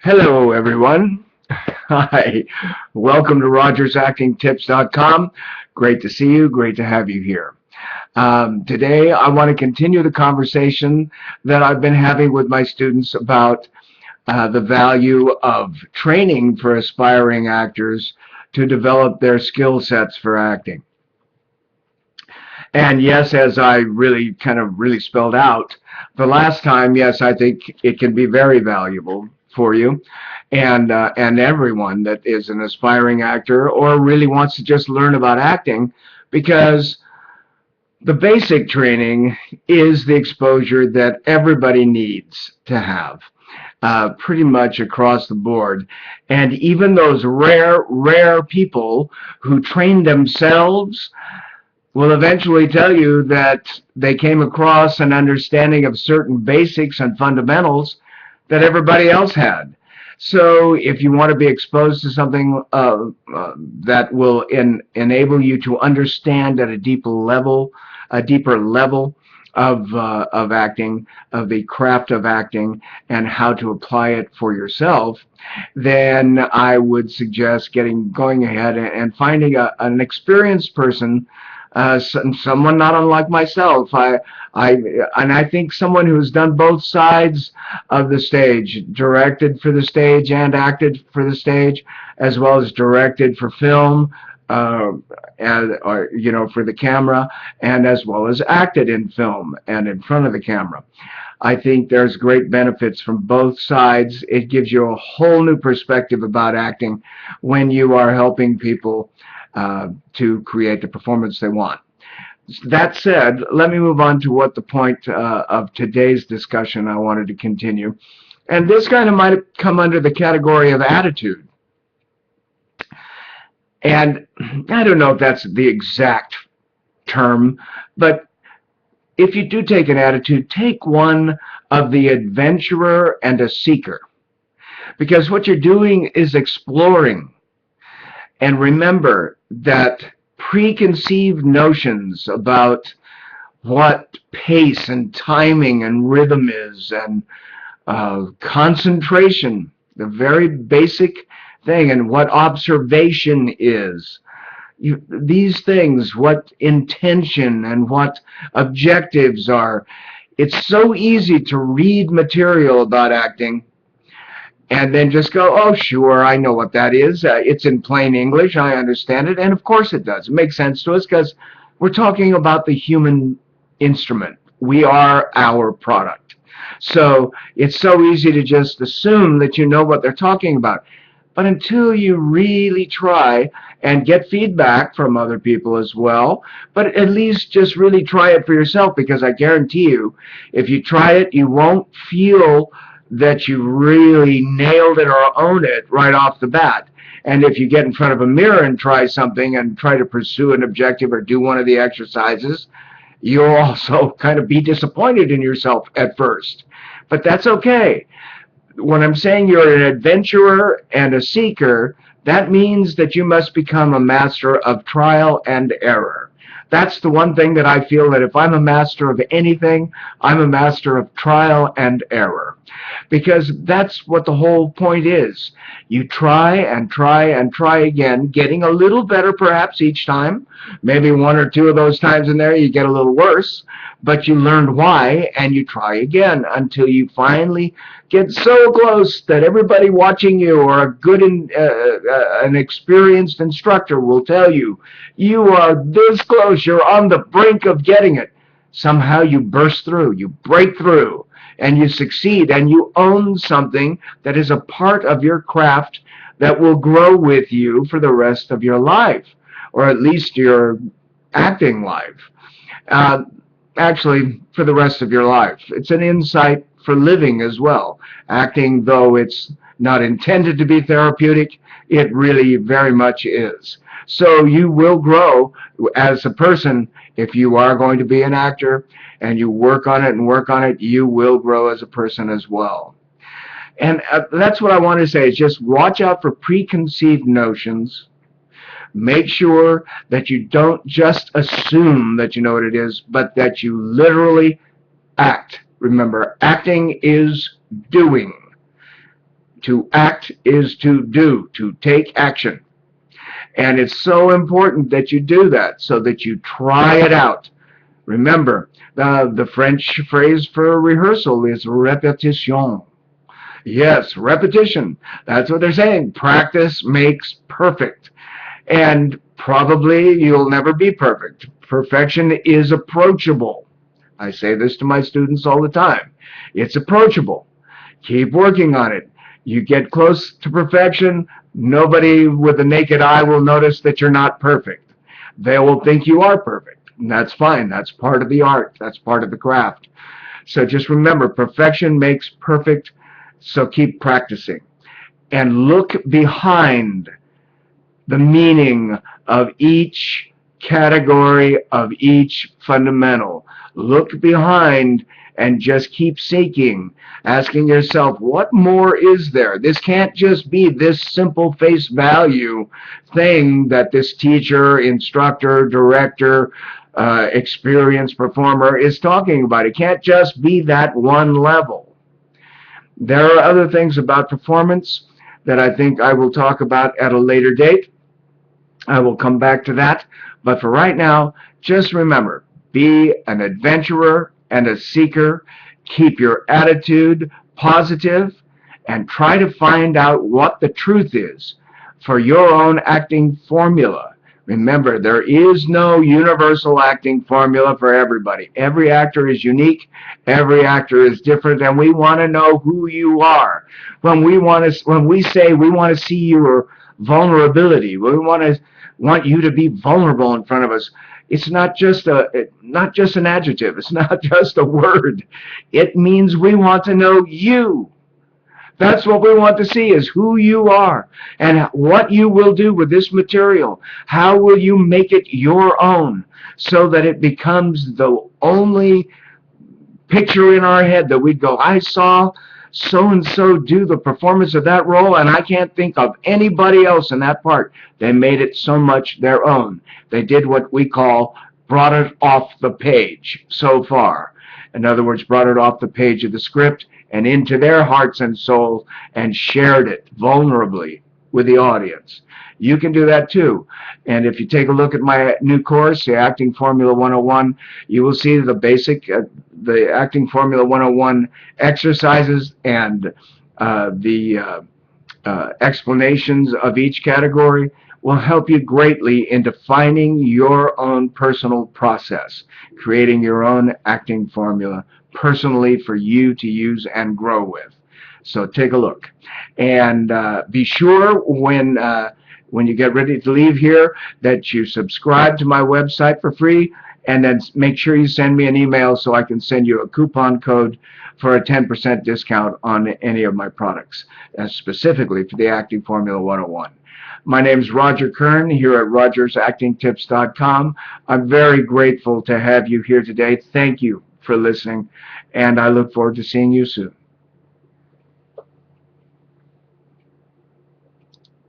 Hello, everyone. Hi. Welcome to RogersActingTips.com. Great to see you. Great to have you here. Today, I want to continue the conversation that I've been having with my students about the value of training for aspiring actors to develop their skill sets for acting. And yes, as I really spelled out the last time, yes, I think it can be very valuable for you and everyone that is an aspiring actor or really wants to just learn about acting, because the basic training is the exposure that everybody needs to have. Pretty much across the board. And even those rare people who train themselves will eventually tell you that they came across an understanding of certain basics and fundamentals that everybody else had. So if you want to be exposed to something that will enable you to understand at a deeper level of acting, of the craft of acting, and how to apply it for yourself, then I would suggest going ahead and finding an experienced person, someone not unlike myself. I think someone who's done both sides of the stage, directed for the stage and acted for the stage, as well as directed for film, for the camera, and as well as acted in film and in front of the camera. I think there's great benefits from both sides. It gives you a whole new perspective about acting when you are helping people to create the performance they want. That said, let me move on to what the point of today's discussion I wanted to continue. And this kind of might come under the category of attitude. And I don't know if that's the exact term, but if you do take an attitude, take one of the adventurer and a seeker. Because what you're doing is exploring. And remember that preconceived notions about what pace and timing and rhythm is, and concentration, the very basic thing, and what observation is. These things, what intention and what objectives are. It's so easy to read material about acting and then just go, oh, sure, I know what that is. It's in plain English. I understand it. And of course it does. It makes sense to us because we're talking about the human instrument. We are our product. So it's so easy to just assume that you know what they're talking about. But until you really try and get feedback from other people as well, but at least just really try it for yourself, because I guarantee you, if you try it, you won't feel that you really nailed it or own it right off the bat. And if you get in front of a mirror and try something and try to pursue an objective or do one of the exercises, you'll also kind of be disappointed in yourself at first. But that's okay. When I'm saying you're an adventurer and a seeker, that means that you must become a master of trial and error. That's the one thing that I feel, that if I'm a master of anything, I'm a master of trial and error. Because that's what the whole point is. You try and try and try again, getting a little better perhaps each time. Maybe one or two of those times in there you get a little worse, but you learned why, and you try again until you finally get so close that everybody watching you, or a good an experienced instructor, will tell you, you are this close, you're on the brink of getting it. Somehow you burst through, you break through, and you succeed, and you own something that is a part of your craft that will grow with you for the rest of your life, or at least your acting life. Actually, for the rest of your life. It's an insight for living as well. Acting, though it's not intended to be therapeutic, it really very much is. So you will grow as a person. If you are going to be an actor and you work on it and work on it, you will grow as a person as well. And that's what I want to say, is just watch out for preconceived notions. Make sure that you don't just assume that you know what it is, but that you literally act. Remember, acting is doing. To act is to do, to take action. And it's so important that you do that so that you try it out. Remember, the French phrase for rehearsal is répétition. Yes, repetition. That's what they're saying. Practice makes perfect. And probably you'll never be perfect. Perfection is approachable. I say this to my students all the time. It's approachable. Keep working on it. You get close to perfection, nobody with the naked eye will notice that you're not perfect. They will think you are perfect. And that's fine. That's part of the art. That's part of the craft. So just remember, perfection makes perfect. So keep practicing. And look behind the meaning of each category, of each fundamental. Look behind and just keep seeking, asking yourself, what more is there? This can't just be this simple face value thing that this teacher, instructor, director, experienced performer is talking about. It can't just be that one level. There are other things about performance that I think I will talk about at a later date. I will come back to that. But for right now, just remember, be an adventurer and a seeker. Keep your attitude positive and try to find out what the truth is for your own acting formula. Remember, there is no universal acting formula for everybody. Every actor is unique. Every actor is different, and we want to know who you are. When we say we want to see your vulnerability, we want you to be vulnerable in front of us. It's not just an adjective. It's not just a word. It means we want to know you. That's what we want to see, is who you are and what you will do with this material. How will you make it your own so that it becomes the only picture in our head that we'd go, I saw so-and-so do the performance of that role, and I can't think of anybody else in that part. They made it so much their own. They did what we call brought it off the page so far. In other words, brought it off the page of the script and into their hearts and souls and shared it vulnerably with the audience. You can do that too. And if you take a look at my new course, the Acting Formula 101, you will see the basic, the Acting Formula 101 exercises and the explanations of each category will help you greatly in defining your own personal process, creating your own acting formula personally for you to use and grow with. So take a look. And be sure when you get ready to leave here that you subscribe to my website for free, and then make sure you send me an email so I can send you a coupon code for a 10% discount on any of my products, specifically for the Acting Formula 101. My name is Roger Kern here at rogersactingtips.com. I'm very grateful to have you here today. Thank you for listening, and I look forward to seeing you soon.